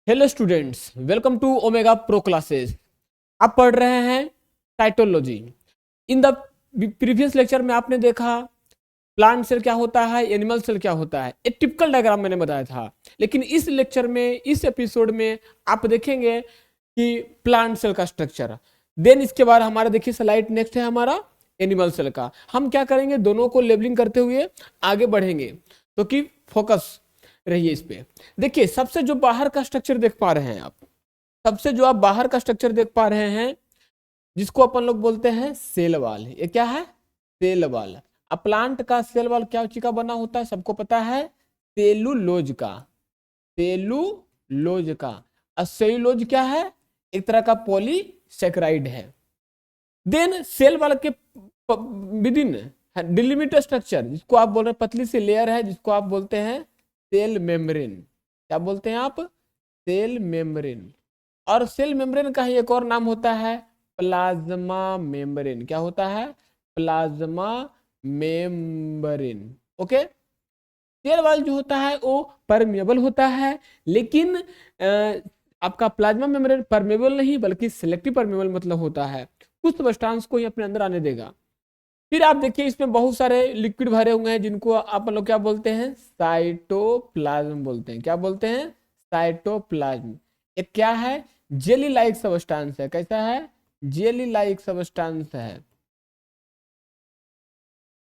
Hello students, welcome to Omega pro classes. आप पढ़ रहे हैं cytology. In the previous lecture में आपने देखा प्लांट सेल क्या होता है, एनिमल सेल क्या होता है। एक टिपिकल डायग्राम मैंने बताया था, लेकिन इस लेक्चर में, इस एपिसोड में आप देखेंगे कि प्लांट सेल का स्ट्रक्चर। देन इसके बाद हमारा देखिए स्लाइड नेक्स्ट है हमारा एनिमल सेल का। हम क्या करेंगे, दोनों को लेबलिंग करते हुए आगे बढ़ेंगे, तो कि फोकस रहिए इस पे। देखिए सबसे जो बाहर का स्ट्रक्चर देख पा रहे हैं आप, सबसे जो आप बाहर का स्ट्रक्चर देख पा रहे हैं, जिसको अपन लोग बोलते हैं सेल वाल। ये क्या है? Cell wall. अब प्लांट का सेल वाल क्या चीज का बना होता है, सबको पता है, सेलुलोज का। सेलुलोज का। और सेलुलोज क्या है? एक तरह का पॉलीसेकेराइड है। देन सेल वाल के विद इन डिलिमिटेड स्ट्रक्चर, जिसको आप बोल रहे हैं पतली सी लेयर है, जिसको आप बोलते हैं सेल मेम्ब्रेन। क्या बोलते हैं आप? Cell membrane. और सेल मेम्ब्रेन का ही एक और नाम होता है प्लाज्मा मेम्ब्रेन। क्या होता है? Plasma membrane. Okay. Cell wall जो होता है वो परमेबल होता है, लेकिन आपका प्लाज्मा मेम्ब्रेन परमेबल नहीं बल्कि सिलेक्टिव परमेबल मतलब होता है, कुछ सब्सटेंस को ही अपने अंदर आने देगा। फिर आप देखिए इसमें बहुत सारे लिक्विड भरे हुए हैं, जिनको आप लोग क्या बोलते हैं? साइटोप्लाज्म बोलते हैं। क्या बोलते हैं? साइटोप्लाज्म। एक क्या है? जेली लाइक सब्सटेंस है। कैसा है? जेली लाइक सब्सटेंस है।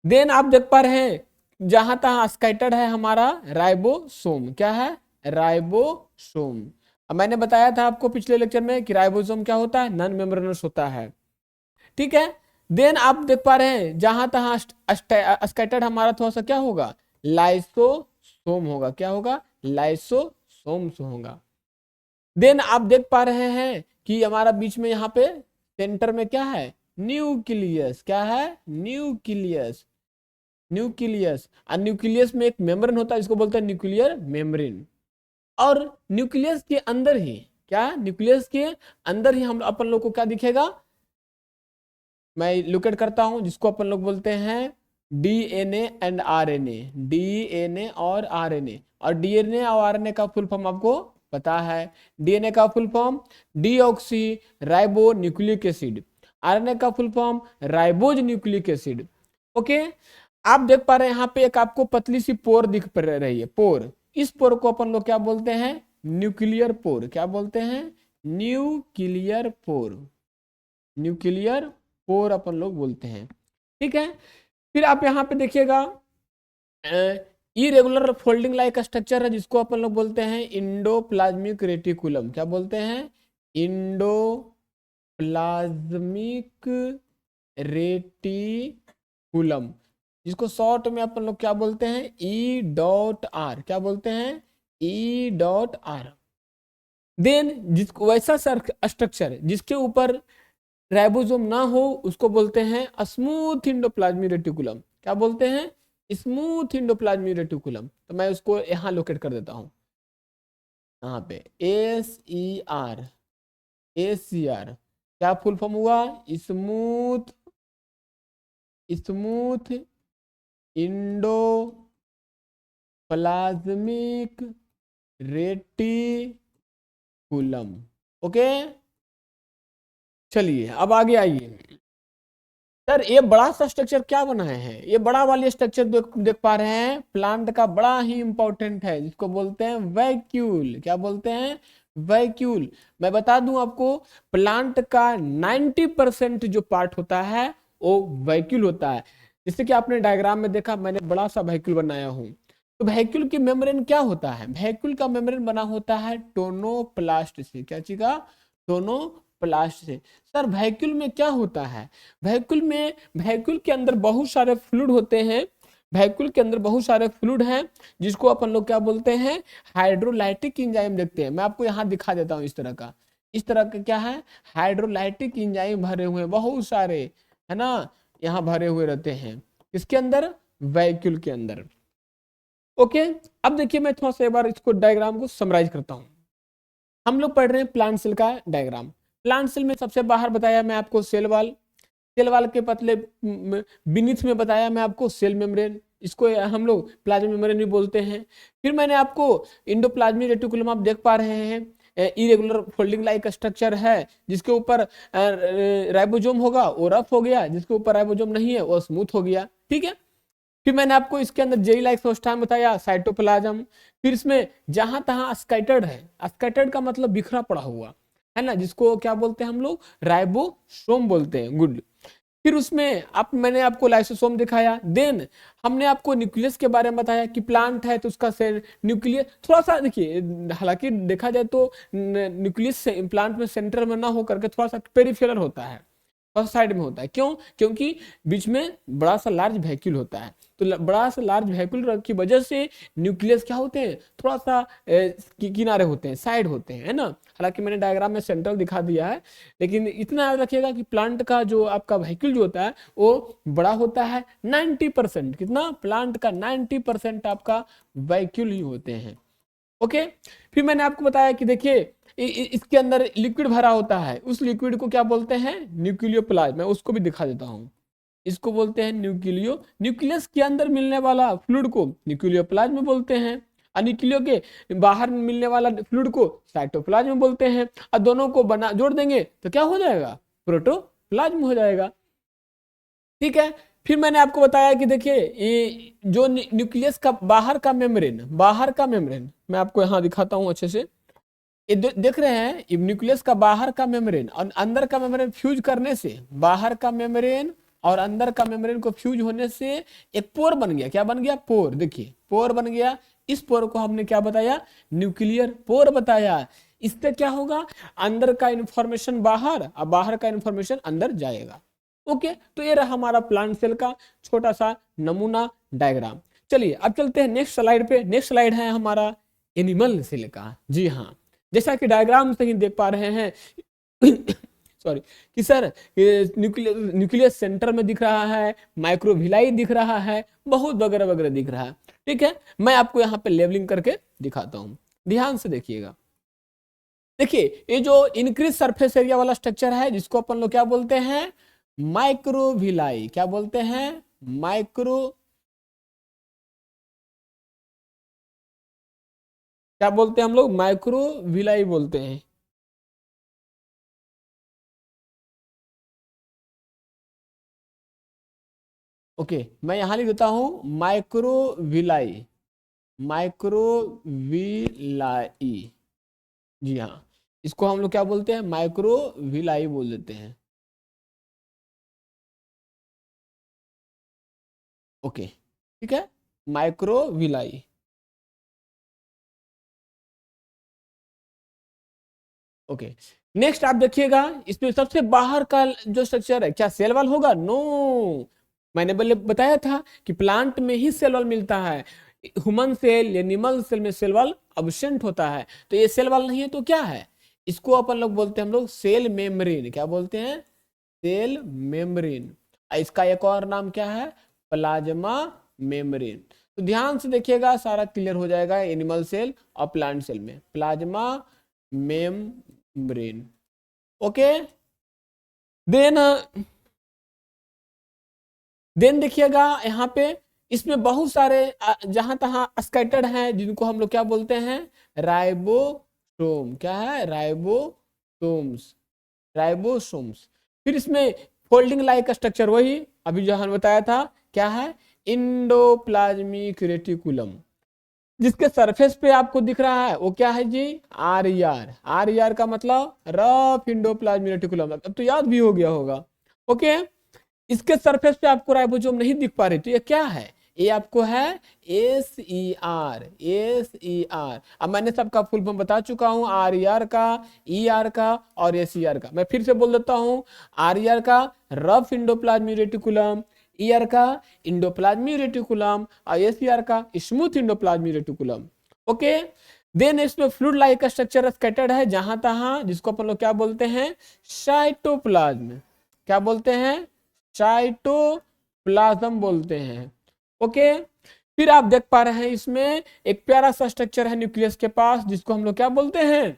देन आप देख पा रहे हैं जहां तहां स्कैटर्ड है हमारा राइबोसोम। क्या है? राइबोसोम। अब मैंने बताया था आपको पिछले लेक्चर में कि राइबोसोम क्या होता है? नॉन मेम्ब्रेनस होता है। ठीक है। देन आप देख पा रहे हैं जहां तहां स्कैटर्ड हमारा थोड़ा सा क्या होगा? लाइसोसोम होगा। क्या होगा? लाइसोसोम्स होगा। देन आप देख पा रहे हैं कि हमारा बीच में यहाँ पे सेंटर में क्या है? न्यूक्लियस। क्या है? न्यूक्लियस। न्यूक्लियस। और न्यूक्लियस में एक मेम्ब्रेन होता है, जिसको बोलते हैं न्यूक्लियर मेम्ब्रेन। और न्यूक्लियस के अंदर ही क्या? न्यूक्लियस के अंदर ही हम अपन लोग को क्या दिखेगा? मैं लोकेट करता हूं, जिसको अपन लोग बोलते हैं डीएनए एंड आरएनए। डीएनए और आरएनए। और डीएनए और आरएनए का फुल फॉर्म आपको पता है। डीएनए का full form deoxyribonucleic acid. RNA का full form ribose nucleic acid. Okay. आप देख पा रहे हैं यहाँ पे एक आपको पतली सी पोर दिख रही है, पोर। इस पोर को अपन लोग क्या बोलते हैं? Nuclear pore. क्या बोलते हैं? Nuclear pore. न्यूक्लियर पोर अपन लोग बोलते हैं। ठीक है। फिर आप यहाँ पे देखिएगा इरेगुलर फोल्डिंग लाइक स्ट्रक्चर है, जिसको अपन लोग बोलते हैं इंडोप्लाज्मिक रेटिकुलम। क्या बोलते हैं? इंडोप्लाज्मिक रेटिकुलम, जिसको शॉर्ट में अपन लोग क्या बोलते हैं? E.R। क्या बोलते हैं? E.R। देन जिसको वैसा स्ट्रक्चर जिसके ऊपर राइबोसोम ना हो, उसको बोलते हैं स्मूथ इंडोप्लाज्मिक रेटिकुलम। क्या बोलते हैं? Smooth endoplasmic reticulum. तो मैं उसको यहां लोकेट कर देता हूं, यहाँ पे SER। ACR क्या फुल फॉर्म हुआ? Smooth smooth endoplasmic reticulum. Okay. चलिए अब आगे आइए। सर ये बड़ा सा स्ट्रक्चर क्या बनाए हैं? ये बड़ा वाली स्ट्रक्चर देख पा रहे हैं, प्लांट का बड़ा ही इंपॉर्टेंट है, जिसको बोलते हैं वैक्यूल। क्या बोलते हैं? वैक्यूल। मैं बता दूं आपको, प्लांट का 90% जो पार्ट होता है वो वैक्यूल होता है। जैसे कि आपने डायग्राम में देखा, मैंने बड़ा सा वैक्यूल बनाया हूं। तो वैक्यूल की मेम्ब्रेन क्या होता है? वैक्यूल का मेम्ब्रेन बना होता है टोनोप्लास्ट से। क्या चीज का? टोनोप्लास्ट से। सर वैक्यूल में क्या होता है? वैक्यूल के अंदर बहुत सारे फ्लूइड होते हैं। वैक्यूल के अंदर बहुत सारे फ्लूइड हैं, जिसको अपन लोग क्या बोलते हैं? हाइड्रोलाइटिक इंजाइम देखते हैं। मैं आपको यहाँ दिखा देता हूँ इस तरह का। इस तरह का क्या है? हाइड्रोलाइटिक इंजाइम भरे हुए बहुत सारे, है ना, यहाँ भरे हुए रहते हैं। इसके अंदर? वैक्यूल के अंदर। ओके। अब देखिए मैं थोड़ा सा एक बार इसको डायग्राम को समराइज करता हूँ। हम लोग पढ़ रहे हैं प्लांट सेल का डायग्राम। प्लांट सेल में सबसे बाहर बताया मैं आपको सेल वाल। सेल वाल के पतले बीनीथ में बताया मैं आपको सेल मेम्ब्रेन। इसको हम लोग प्लाज्मा मेम्ब्रेन भी बोलते हैं। फिर मैंने आपको इंडोप्लाज्मिक रेटिकुलम आप देख पा रहे हैं, इरेगुलर फोल्डिंग लाइक स्ट्रक्चर है, जिसके ऊपर राइबोसोम होगा वो रफ हो गया, जिसके ऊपर राइबोसोम नहीं है वो स्मूथ हो गया। ठीक है, फिर मैंने आपको इसके अंदर जेली लाइक सबस्टांस बताया, साइटोप्लाज्म। फिर इसमें जहां तहां स्कैटर्ड है, स्कैटर्ड का मतलब बिखरा पड़ा हुआ है ना, जिसको क्या बोलते हैं हम लोग, राइबोसोम बोलते हैं। गुड। फिर उसमें आप मैंने आपको लाइसोसोम दिखाया। देन हमने आपको न्यूक्लियस के बारे में बताया कि प्लांट है तो उसका सेल न्यूक्लियस थोड़ा सा देखिए, हालांकि देखा जाए तो न्यूक्लियस प्लांट में सेंटर में ना होकर के थोड़ा सा पेरिफेरल होता है, और साइड में होता है। क्यों? क्योंकि बीच में बड़ा सा लार्ज वैक्यूल होता है, तो बड़ा सा लार्ज वैक्यूल की वजह से न्यूक्लियस क्या होते हैं, थोड़ा सा किनारे होते हैं, साइड होते हैं, है ना। हालांकि मैंने डायग्राम में सेंट्रल दिखा दिया है, लेकिन इतना याद रखिएगा कि प्लांट का जो आपका वैक्यूल जो होता है वो बड़ा होता है 90%। कितना? प्लांट का 90% आपका वैक्यूल ही होते हैं। ओके। फिर मैंने आपको बताया कि देखिए इसके अंदर लिक्विड भरा होता है, उस लिक्विड को क्या बोलते हैं, न्यूक्लियोप्लाज्म। मैं उसको भी दिखा देता हूं, इसको बोलते हैं न्यूक्लियस के अंदर मिलने वाला फ्लूइड को न्यूक्लियोप्लाज्म बोलते हैं, और न्यूक्लियो के बाहर मिलने वाला फ्लूइड को साइटोप्लाज्म बोलते हैं। और दोनों को बना जोड़ देंगे तो क्या हो जाएगा, प्रोटोप्लाज्म हो जाएगा। ठीक है। फिर मैंने आपको बताया कि देखिए ये जो न्यूक्लियस का बाहर का मेम्ब्रेन मैं आपको यहाँ दिखाता हूँ अच्छे से। ये देख रहे हैं, न्यूक्लियस का बाहर का मेम्ब्रेन और अंदर का मेम्ब्रेन फ्यूज करने से, बाहर का मेम्ब्रेन और अंदर का मेम्ब्रेन को फ्यूज होने से एक पोर बन गया। क्या बन गया? पोर। देखिए पोर बन गया। इस पोर को हमने क्या बताया? न्यूक्लियर पोर बताया। इससे क्या होगा, अंदर का इंफॉर्मेशन बाहर और बाहर का इंफॉर्मेशन अंदर जाएगा। ओके, तो ये रहा हमारा प्लांट सेल का छोटा सा नमूना डायग्राम। चलिए अब चलते हैं नेक्स्ट स्लाइड पे। नेक्स्ट स्लाइड है हमारा एनिमल सेल का। जी हाँ, जैसा कि डायग्राम से ही देख पा रहे हैं सॉरी कि सर न्यूक्लियस सेंटर में दिख रहा है, माइक्रोविलाई दिख रहा है, बहुत वगैरह वगैरह दिख रहा है। ठीक है, मैं आपको यहाँ पे लेबलिंग करके दिखाता हूँ, ध्यान से देखिएगा। देखिए ये जो इंक्रीज सरफेस एरिया वाला स्ट्रक्चर है, जिसको अपन लोग क्या बोलते हैं, माइक्रोविलाई। क्या बोलते हैं? क्या बोलते हैं हम लोग? माइक्रोविलाई बोलते हैं। ओके, मैं यहां लिख देता हूं माइक्रोविलाई। माइक्रोविलाई, जी हाँ, इसको हम लोग क्या बोलते हैं? माइक्रोविलाई बोल देते हैं। ओके, ठीक है, माइक्रोविलाई। ओके, नेक्स्ट आप देखिएगा, इसमें सबसे बाहर का जो स्ट्रक्चर है, क्या सेल वॉल होगा? नो, मैंने बताया था कि प्लांट में ही सेल वॉल मिलता है, ह्यूमन सेल, एनिमल सेल में सेल वॉल अब्सेंट होता है। तो ये सेल वॉल नहीं है तो क्या है? इसको अपन लोग बोलते हैं हम लोग सेल मेम्ब्रेन। क्या बोलते हैं? Cell membrane. इसका एक और नाम क्या है? Plasma membrane. तो ध्यान से देखिएगा, सारा क्लियर हो जाएगा एनिमल सेल और प्लांट सेल में। Plasma membrane. ओके, देन देखिएगा यहाँ पे, इसमें बहुत सारे जहां तहां स्कैटर्ड हैं, जिनको हम लोग क्या बोलते हैं? राइबोसोम। क्या है? राइबोसोम्स। फिर इसमें फोल्डिंग लाइक स्ट्रक्चर, वही अभी जो हमने बताया था, क्या है? Endoplasmic reticulum. जिसके सरफेस पे आपको दिख रहा है वो क्या है जी? आर का मतलब रफ इंडोप्लाज्मिक रेटिकुलम। अब तो याद भी हो गया होगा। ओके, इसके सरफेस पे आपको राइबोसोम नहीं दिख पा रही, तो ये क्या है? ये आपको है एस ई आर। अब मैंने सबका फुल फॉर्म बता चुका हूं, आर का, आर का और एस का। मैं फिर से बोल देता हूं, आर का रफ इंडोप्लाज्मिक रेटिकुलम, आर का इंडोप्लाज्मिक रेटिकुलम और एस का smooth endoplasmic reticulum. Okay, then इसमें फ्लूइड लाइक स्ट्रक्चर स्कैटर्ड है जहां तहां, जिसको अपन लोग क्या बोलते हैं? साइटोप्लाज्म। क्या बोलते हैं? साइटोप्लाज्म बोलते हैं। ओके, फिर आप देख पा रहे हैं इसमें एक प्यारा सा स्ट्रक्चर है न्यूक्लियस के पास, जिसको हम लोग क्या बोलते हैं?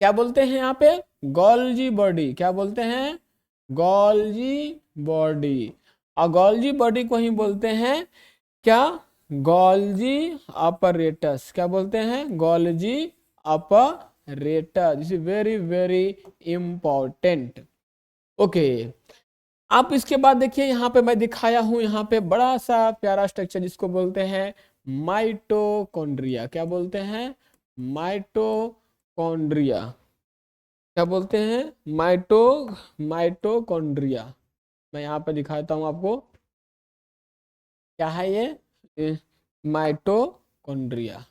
क्या बोलते हैं यहाँ पे? Golgi body. क्या बोलते हैं? Golgi body. और गोल्जी बॉडी को ही बोलते हैं क्या? Golgi apparatus. क्या बोलते हैं? Golgi apparatus. रेटा, this is very very important. Okay, आप इसके बाद देखिए यहाँ पे मैं दिखाया हूं, यहाँ पे बड़ा सा प्यारा स्ट्रक्चर जिसको बोलते हैं माइटोकॉन्ड्रिया। क्या बोलते हैं? माइटोकॉन्ड्रिया। क्या बोलते हैं? माइटोकॉन्ड्रिया। मैं यहाँ पे दिखाता हूँ आपको, क्या है ये? माइटोकॉन्ड्रिया।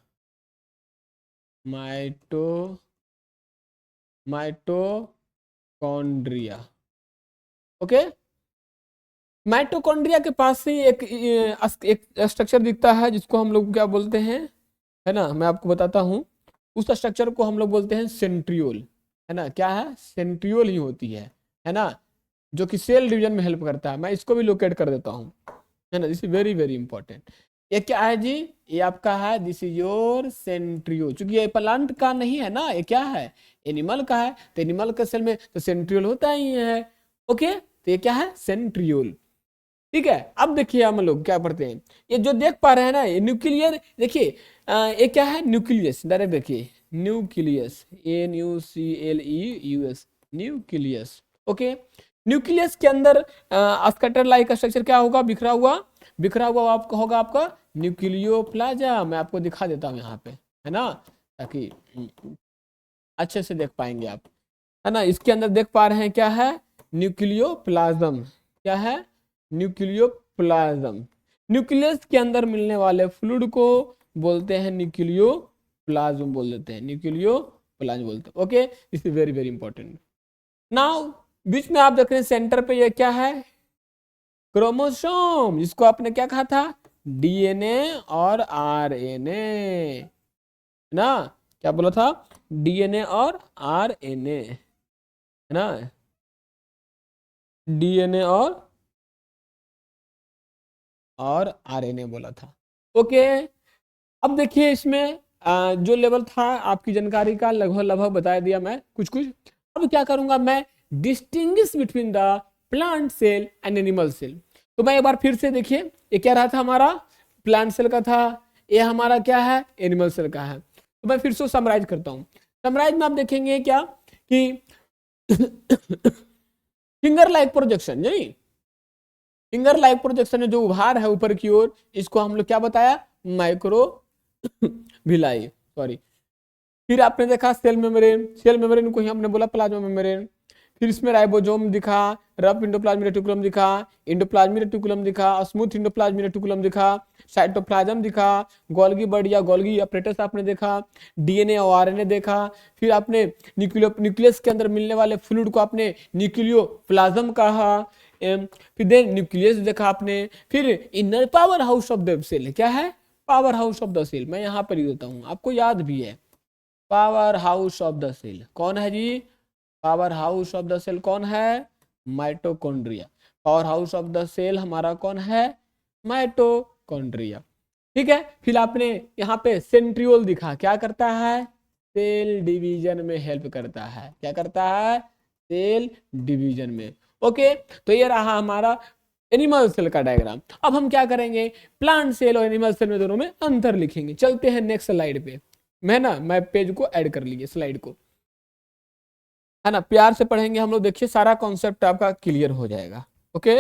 माइटोकॉन्ड्रिया। ओके, माइटोकॉन्ड्रिया के पास से एक स्ट्रक्चर दिखता है जिसको हम लोग क्या बोलते हैं, है ना, मैं आपको बताता हूँ। उस स्ट्रक्चर को हम लोग बोलते हैं सेंट्रियोल, है ना। क्या है? सेंट्रियोल ही होती है ना, जो कि सेल डिवीजन में हेल्प करता है। मैं इसको भी लोकेट कर देता हूँ, है ना। This is very very important. ये क्या है जी? ये आपका है, दिस इज योर सेंट्रियोल। चूंकि ये प्लांट का नहीं है ना, ये क्या है? एनिमल का है, तो एनिमल के सेल में तो सेंट्रियोल होता ही है। ओके, तो ये क्या है? सेंट्रियोल। ठीक है, अब देखिए हम लोग क्या पढ़ते हैं। ये जो देख पा रहे हैं ना, ये न्यूक्लियर, देखिए ये क्या है? न्यूक्लियस। डायरेक्ट देखिए, nucleus, NUCLEUS, nucleus. Okay, nucleus के अंदर स्कैटर लाइक स्ट्रक्चर क्या होगा? बिखरा हुआ। बिखरा हुआ आपका होगा आपका न्यूक्लियोप्लाज्म। मैं आपको दिखा देता हूँ यहाँ पे, है ना, ताकि अच्छे से देख पाएंगे आप, है ना। इसके अंदर देख पा रहे हैं क्या है? न्यूक्लियोप्लाज्म। क्या है? न्यूक्लियोप्लाज्म। न्यूक्लियस के अंदर मिलने वाले फ्लूइड को बोलते हैं न्यूक्लियोप्लाज्म, बोल देते हैं न्यूक्लियोप्लाज्म बोलते हैं। Okay, this is very very important. Now बीच में आप देख रहे हैं सेंटर पे ये क्या है? क्रोमोसोम, जिसको आपने क्या कहा था? DNA और RNA, ना। क्या बोला था? DNA और RNA, है ना। DNA और RNA बोला था। ओके, अब देखिए इसमें जो लेवल था आपकी जानकारी का लगभग लगभग बता दिया मैं कुछ कुछ। अब क्या करूंगा मैं? Distinguish between the plant cell and animal cell. तो मैं एक बार फिर से, देखिए ये क्या रहा था हमारा? प्लांट सेल का था, ये हमारा क्या है? एनिमल सेल का है। तो मैं फिर से समराइज करता हूँ। समराइज में आप देखेंगे क्या कि फिंगर लाइक प्रोजेक्शन, नहीं, फिंगर लाइक प्रोजेक्शन में जो उभार है ऊपर की ओर, इसको हम लोग क्या बताया? Micro Bhilai, sorry. फिर आपने देखा सेल मेम्ब्रेन। सेल मेम्ब्रेन को ही हमने बोला प्लाज्मा मेम्ब्रेन। फिर इसमें राइबोसोम दिखा, रफ इंडोप्लाज्मिक रेटिकुलम दिखा, इंडोप्लाज्मिक रेटिकुलम दिखा, स्मूथ इंडोप्लाज्मिक रेटिकुलम दिखा, साइटोप्लाज्म दिखा, गोल्गी बर्ड या गोल्गी अपरेटस आपने देखा, DNA और RNA देखा। फिर आपने न्यूक्लियस के अंदर मिलने वाले फ्लूइड को आपने न्यूक्लियोप्लाज्म कहा। फिर देन न्यूक्लियस देखा आपने। फिर inner power house of the cell, क्या है? Power house of the cell. मैं यहाँ पर लिख देता हूँ, आपको याद भी है। Power house of the cell कौन है जी? Power house of the cell कौन है? Mitochondria. Power house of the cell हमारा कौन है? माइटोकॉन्ड्रिया। ठीक है, फिर आपने यहाँ पे सेंट्रियोल दिखा, क्या करता है? सेल डिवीजन में हेल्प करता है। क्या करता है? सेल डिवीजन में। ओके, तो ये रहा हमारा एनिमल सेल का डायग्राम। अब हम क्या करेंगे? प्लांट सेल और एनिमल सेल में दोनों में अंतर लिखेंगे। चलते हैं नेक्स्ट स्लाइड पे। मैं पेज को ऐड कर लीजिए, स्लाइड को, है ना। प्यार से पढ़ेंगे हम लोग, देखिए सारा कॉन्सेप्ट आपका क्लियर हो जाएगा। ओके,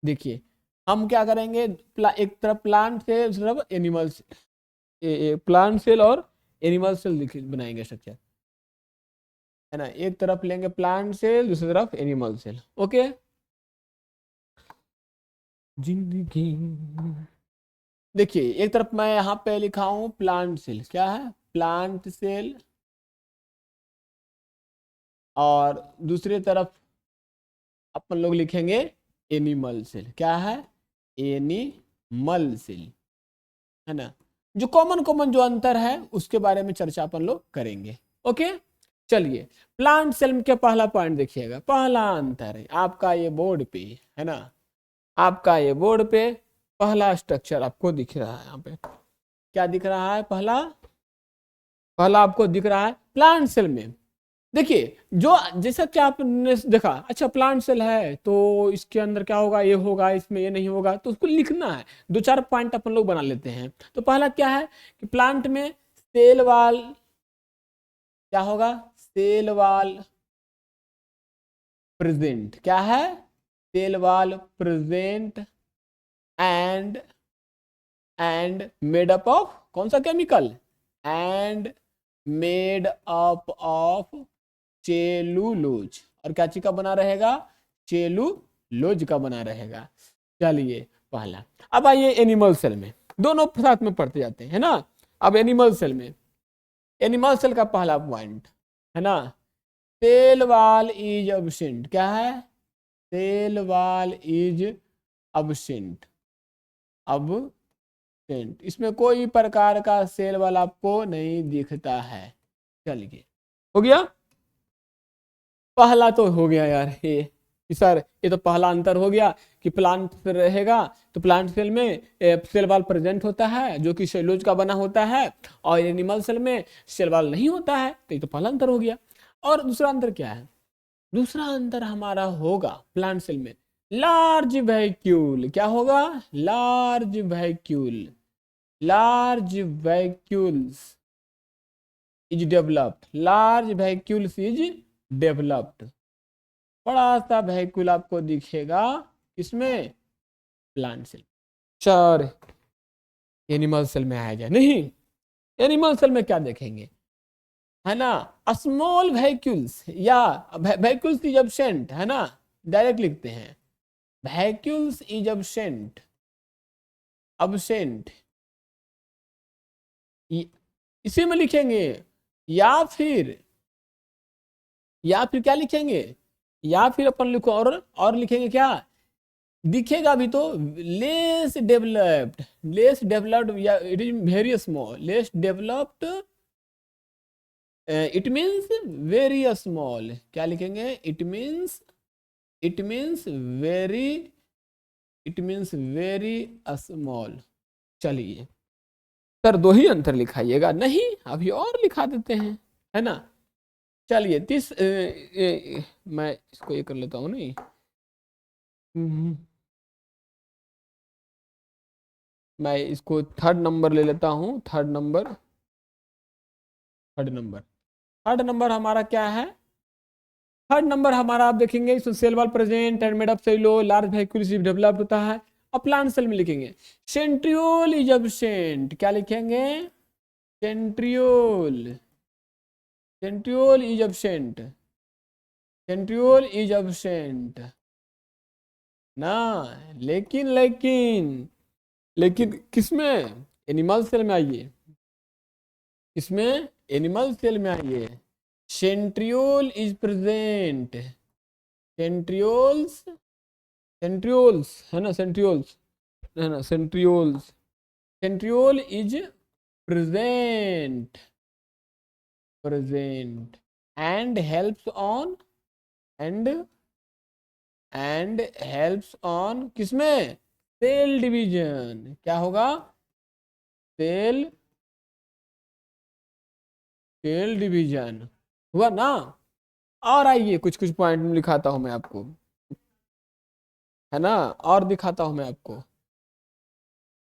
देखिए हम क्या करेंगे? एक तरफ प्लांट सेल, दूसरी तरफ एनिमल सेल, प्लांट सेल और एनिमल सेल बनाएंगे स्ट्रक्चर, है ना। एक तरफ लेंगे प्लांट सेल, दूसरी तरफ एनिमल सेल। ओके, जिंदगी, देखिए एक तरफ मैं यहाँ पे लिखा हूं प्लांट सेल, क्या है? Plant cell. और दूसरी तरफ अपन लोग लिखेंगे एनिमल सेल, क्या है? एनिमल सेल, है ना। जो कॉमन कॉमन जो अंतर है उसके बारे में चर्चा अपन लोग करेंगे। ओके, चलिए प्लांट सेल के पहला पॉइंट देखिएगा। पहला अंतर है आपका ये बोर्ड पे, है ना, आपका ये बोर्ड पे पहला स्ट्रक्चर आपको दिख रहा है। यहाँ पे क्या दिख रहा है? पहला पहला आपको दिख रहा है प्लांट सेल में। देखिए जो जैसा कि आपने देखा, अच्छा प्लांट सेल है तो इसके अंदर क्या होगा? ये होगा, इसमें ये नहीं होगा, तो उसको लिखना है। दो चार पॉइंट अपन लोग बना लेते हैं। तो पहला क्या है कि प्लांट में सेल वाल क्या होगा, सेल वॉल प्रेजेंट, क्या है, cell wall present and made up of कौन सा chemical, and made up of cellulose, और क्या चीज का बना रहेगा, चेलुलोज का बना रहेगा। चलिए पहला, अब आइए एनिमल सेल में, दोनों साथ में पढ़ते जाते हैं, है ना। अब एनिमल सेल में, एनिमल सेल का पहला पॉइंट है ना, सेल वॉल इज एब्सेंट, क्या है, cell wall is absent, absent, इसमें कोई प्रकार का सेल वॉल आपको नहीं दिखता है। चलिए हो गया, पहला तो हो गया यार ये कि सर ये तो पहला अंतर हो गया कि प्लांट रहेगा तो प्लांट सेल में सेल वॉल प्रेजेंट होता है जो कि सेलुलोज का बना होता है, और एनिमल सेल में सेल वॉल नहीं होता है, तो ये तो पहला अंतर हो गया। और दूसरा अंतर क्या है, दूसरा अंतर हमारा होगा प्लांट सेल में लार्ज वैक्यूल, क्या होगा, large vacuole, large vacuoles is developed, large vacuoles is developed, बड़ा सा वैक्यूल आपको दिखेगा इसमें, plant cell. Sir animal cell में आया जाए, नहीं, एनिमल सेल में क्या देखेंगे, है ना, स्मॉल वैक्यूल्स या वैक्यूल्स इज एब्सेंट, है ना, डायरेक्ट लिखते हैं वैक्यूल्स इज एब्सेंट, एब्सेंट इसी में लिखेंगे, या फिर क्या लिखेंगे, या फिर अपन लिखो और लिखेंगे क्या, दिखेगा भी तो लेस डेवलप्ड, लेस डेवलप्ड या it is very small, less developed, it means very small, क्या लिखेंगे, it means very, it means very small. चलिए सर दो ही अंतर लिखाइएगा, नहीं अभी और लिखा देते हैं, है ना। चलिए मैं इसको ये कर लेता हूँ, नहीं मैं इसको थर्ड नंबर ले लेता हूँ, third number, third number, third number हमारा क्या है, थर्ड नंबर हमारा आप देखेंगे इसमें cell wall present and made up cello large vacuoles developed होता है। अब प्लांट सेल में लिखेंगे सेंट्रियोल इज एब्सेंट, क्या लिखेंगे, centriole, centriole is absent, centriole is absent ना, लेकिन किसमें, एनिमल सेल में आइए, इसमें एनिमल सेल में आइए, centriole is present, centrioles, centrioles है ना, सेंट्रियोल्स है ना, centrioles, centriole is present, present and helps on, and helps on किसमें, सेल डिवीजन, क्या होगा, सेल, सेल डिवीजन हुआ ना। और आइए कुछ कुछ पॉइंट में लिखाता हूं मैं आपको, है ना, और दिखाता हूं मैं आपको,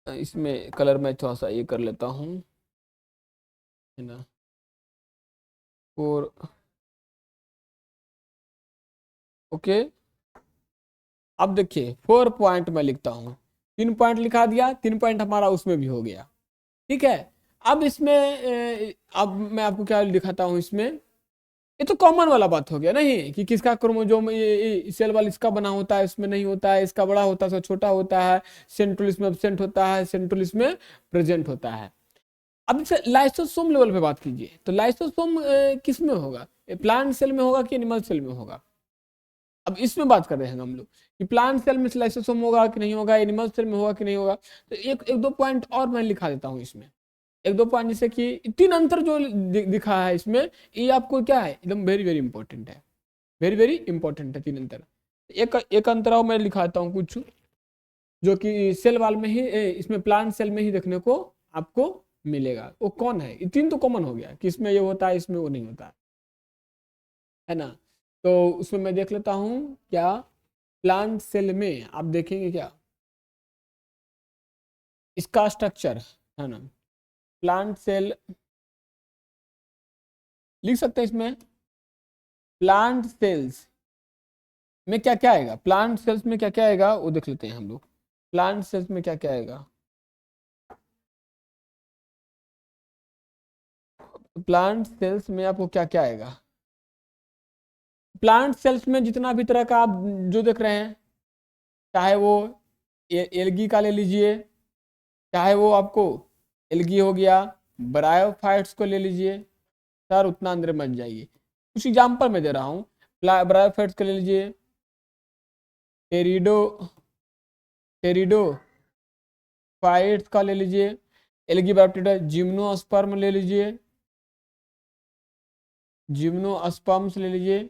इसमें कलर मैं थोड़ा सा ये कर लेता हूं, है ना, और ओके। अब देखिए 4 पॉइंट मैं लिखता हूं, 3 पॉइंट लिखा दिया, 3 पॉइंट हमारा उसमें भी हो गया, ठीक है। अब इसमें अब मैं आपको क्या दिखाता हूं इसमें, ये तो कॉमन वाला बात हो गया नहीं कि किसका क्रोमोसोम ये सेल वाल इसका बना होता है, इसमें नहीं होता है, इसका बड़ा होता है, इसका छोटा होता है, सेंट्रल इसमें एब्सेंट होता है, सेंट्रल इसमें प्रेजेंट होता है। अब इसे लाइसोसोम लेवल पे बात कीजिए, तो लाइसोसोम किस में होगा, प्लांट सेल में होगा कि एनिमल सेल में होगा। अब इसमें बात कर रहे हैं हम लोग कि प्लांट सेल में लाइसोसोम होगा कि नहीं होगा, एनिमल सेल में होगा कि नहीं होगा। तो एक दो पॉइंट और मैं लिखा देता हूँ इसमें, एक दो पॉइंट, जैसे कि 3 अंतर जो दिखा है इसमें, ये आपको क्या है, एकदम वेरी वेरी इंपॉर्टेंट है, वेरी वेरी इंपॉर्टेंट है 3 अंतर। एक अंतर और मैं लिखाता हूँ कुछ जो कि सेल वाल में ही इसमें प्लांट सेल में ही देखने को आपको मिलेगा, वो कौन है, ये 3 तो कॉमन हो गया कि इसमें ये होता है, इसमें वो नहीं होता है ना। तो उसमें मैं देख लेता हूँ क्या, प्लांट सेल में आप देखेंगे क्या, इसका स्ट्रक्चर है ना, प्लांट सेल लिख सकते हैं इसमें प्लांट सेल्स में क्या क्या आएगा, प्लांट सेल्स में क्या क्या आएगा वो देख लेते हैं हम लोग। प्लांट सेल्स में क्या क्या आएगा, प्लांट सेल्स में आपको क्या क्या आएगा। प्लांट सेल्स में जितना भी तरह का आप जो देख रहे हैं, चाहे वो एल्गी का ले लीजिए, चाहे वो आपको एल्गी हो गया, ब्रायोफाइट्स को ले लीजिए, सर उतना अंदर मत जाइए, कुछ एग्जाम्पल मैं दे रहा हूँ। ब्रायोफाइट्स को ले लीजिए, टेरिडो टेरिडो फाइट्स का ले लीजिए, एल्गी बैप्टिडा, जिम्नोस्पर्म ले लीजिए, जिम्नोस्पर्म्स ले लीजिए,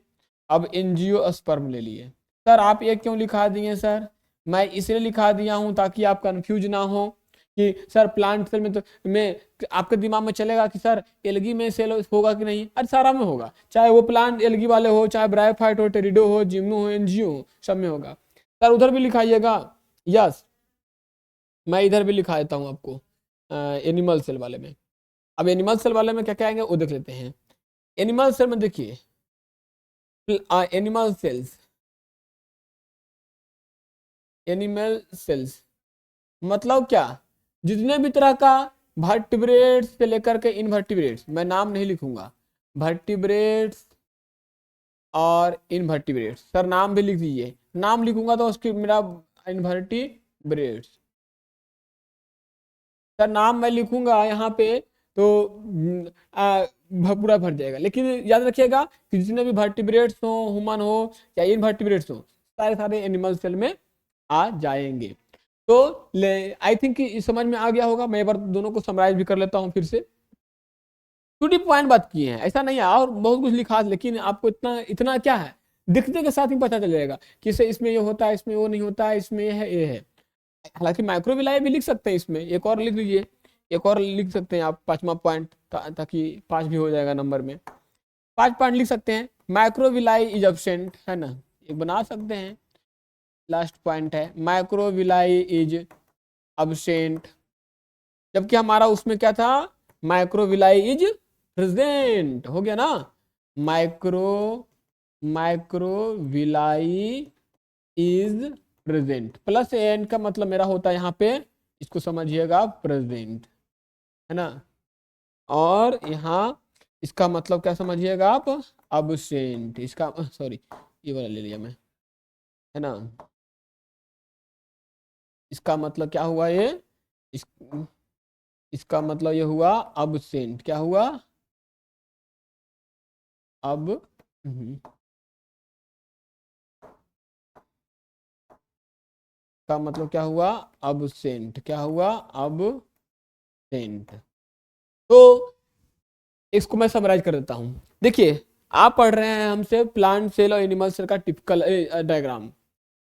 अब एंजियोस्पर्म ले लिए। सर आप ये क्यों लिखा दिए सर, मैं इसलिए लिखा दिया हूं ताकि आप कंफ्यूज ना हो कि सर प्लांट सेल में तो में आपके दिमाग में चलेगा कि सर एल्गी में सेल होगा कि नहीं, अरे सारा में होगा, चाहे वो प्लांट एल्गी वाले हो, चाहे ब्रायोफाइट हो, टेरिडो हो, जिम्नो हो, एनजीओ हो, सब में होगा। सर उधर भी लिखाइएगा, यस मैं इधर भी लिखा देता हूँ आपको एनिमल सेल वाले में। अब एनिमल सेल वाले में क्या क्या आएंगे वो देख लेते हैं। एनिमल सेल में देखिए, एनिमल सेल्स, एनिमल सेल्स मतलब क्या, जितने भी तरह का वर्टिब्रेट्स से लेकर के इनवर्टिब्रेट्स, मैं नाम नहीं लिखूंगा, वर्टिब्रेट्स और इनवर्टिब्रेट्स, सर नाम भी लिख दीजिए, नाम लिखूंगा तो उसकी मेरा इनवर्टिब्रेट्स, सर नाम मैं लिखूंगा यहाँ पे तो पूरा भर जाएगा, लेकिन याद रखिएगा कि जितने भी वर्टिब्रेट्स हो, ह्यूमन हो या इनवर्टिब्रेट्स हो, सारे सारे एनिमल सेल में आ जाएंगे। तो आई थिंक समझ में आ गया होगा। मैं एक बार दोनों को समराइज भी कर लेता हूँ फिर से। टू डी पॉइंट बात किए हैं, ऐसा नहीं है और बहुत कुछ लिखा, लेकिन आपको इतना इतना क्या है, दिखने के साथ ही पता चल जाएगा कि इसमें ये होता है, इसमें वो नहीं होता है, इसमें ये है, ये है। हालांकि माइक्रोविलाई भी लिख सकते हैं, इसमें एक और लिख लीजिए, एक और लिख सकते हैं आप, 5वां पॉइंट, ताकि 5 भी हो जाएगा नंबर में। 5 पॉइंट लिख सकते हैं, माइक्रोविलाई इज एब्सेंट, है ना, एक बना सकते हैं। लास्ट पॉइंट है माइक्रोविलाई इज एब्सेंट, जबकि हमारा उसमें क्या था, माइक्रोविलाई इज प्रेजेंट, हो गया ना। Microvilli is present, plus N का मतलब मेरा होता है यहाँ पे, इसको समझिएगा प्रेजेंट, है ना, और यहाँ इसका मतलब क्या समझिएगा आप, अब्सेंट, इसका सॉरी ये वाला ले लिया मैं, है ना, इसका मतलब क्या हुआ ये, इस, इसका मतलब ये हुआ अब्सेंट, क्या हुआ अब, का मतलब क्या हुआ, अब्सेंट, क्या हुआ अब्सेंट। तो इसको मैं समराइज कर देता हूं। देखिए आप पढ़ रहे हैं हमसे प्लांट सेल और एनिमल सेल का टिपिकल डायग्राम,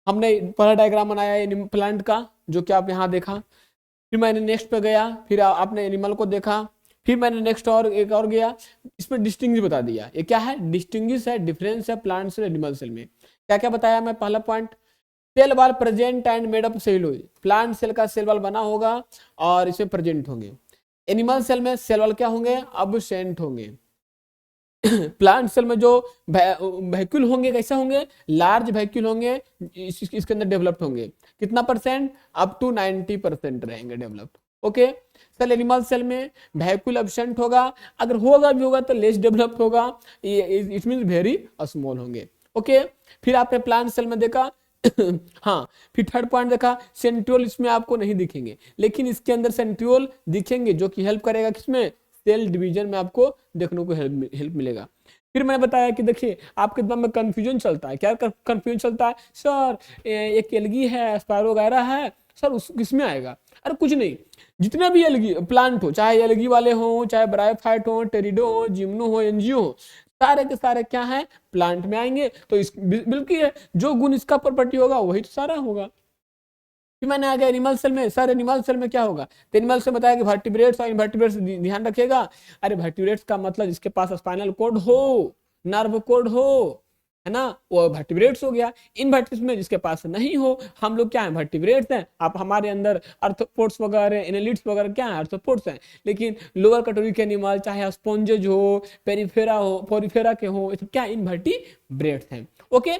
हमने पहला डायग्राम बनाया प्लांट का, जो कि आप यहाँ देखा, फिर मैंने नेक्स्ट पे गया, फिर आपने एनिमल को देखा, फिर मैंने नेक्स्ट और एक और गया, इसमें डिस्टिंग्विश बता दिया, ये क्या है, डिस्टिंग्विश है, डिफरेंस है प्लांट सेल एनिमल सेल में। क्या क्या बताया मैं, पहला point, cell wall present and made up cellulose, plant cell का सेल वाल बना होगा और इसमें प्रेजेंट होंगे। एनिमल सेल में सेल वाल क्या होंगे, अब्सेंट होंगे। प्लांट सेल में जो वैक्यूल होंगे कैसे होंगे, लार्ज वैक्यूल होंगे, इसके अंदर डेवलप्ड होंगे, कितना परसेंट, अप टू 90% रहेंगे developed. Okay, cell animal cell में वैक्यूल एब्सेंट होगा, अगर होगा भी होगा तो लेस डेवलप्ड होगा, इट मींस वेरी स्मॉल होंगे। ओके, फिर आपने प्लांट सेल में देखा हाँ, फिर थर्ड पॉइंट देखा, सेंट्रियोल इसमें आपको नहीं दिखेंगे, लेकिन इसके अंदर सेंट्रियोल दिखेंगे, जो कि हेल्प करेगा किसमें, सेल डिवीजन में आपको देखने को हेल्प मिलेगा। फिर मैंने बताया कि देखिए आपके दिमाग में कंफ्यूजन चलता है, क्या कंफ्यूजन चलता है, सर एक एल्गी है, स्पायरो वगैरह है, सर उस किसमें आएगा, अरे कुछ नहीं, जितना भी एल्गी प्लांट हो, चाहे एल्गी वाले हो, चाहे ब्रायोफाइट हो, टेरिडो हो, जिम्नो हो, एनजीओ हो, सारे के सारे क्या है, प्लांट में आएंगे। तो इस बिल्कुल जो गुण इसका प्रॉपर्टी होगा वही तो सारा होगा। फिर मैंने आ गया एनिमल सेल में, सर एनिमल सेल में क्या होगा, तो एनिमल सेल बताया कि वर्टिब्रेट्स और इनवर्टिब्रेट्स, ध्यान रखिएगा, अरे वर्टिब्रेट्स का मतलब जिसके पास स्पाइनल कोड हो, नर्व कोड हो, है ना, वो वर्टिब्रेट्स हो गया। इनवर्टिब्रेट्स में जिसके पास नहीं हो, हम लोग क्या है, वर्टिब्रेट्स हैं। आप हमारे अंदर आर्थ्रोपोड्स वगैरह, एनालिड्स वगैरह क्या है, आर्थ्रोपोड्स हैं। लेकिन लोअर कैटेगरी के एनिमल चाहे स्पॉन्जेज हो, पेरिफेरा हो, पोरिफेरा के हो, ये सब क्या इनवर्टिब्रेट्स हैं। ओके,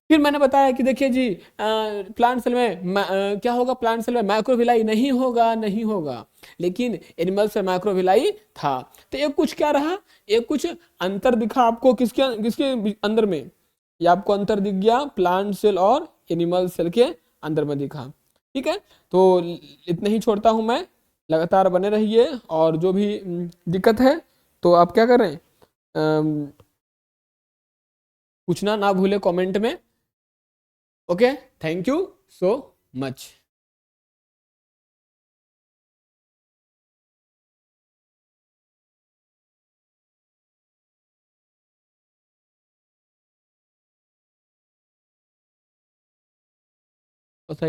फिर मैंने बताया कि देखिए जी प्लांट सेल में क्या होगा, प्लांट सेल में माइक्रोविलाई नहीं होगा, नहीं होगा, लेकिन एनिमल्स में माइक्रोविलाई था। तो ये कुछ क्या रहा, ये कुछ अंतर दिखा आपको किसके किसके अंदर में, ये आपको अंतर दिख गया प्लांट सेल और एनिमल सेल के अंदर में दिखा। ठीक है, तो इतना ही छोड़ता हूं मैं, लगातार बने रहिए, और जो भी दिक्कत है तो आप क्या करें, पूछना ना भूले कमेंट में। Okay, thank you so much.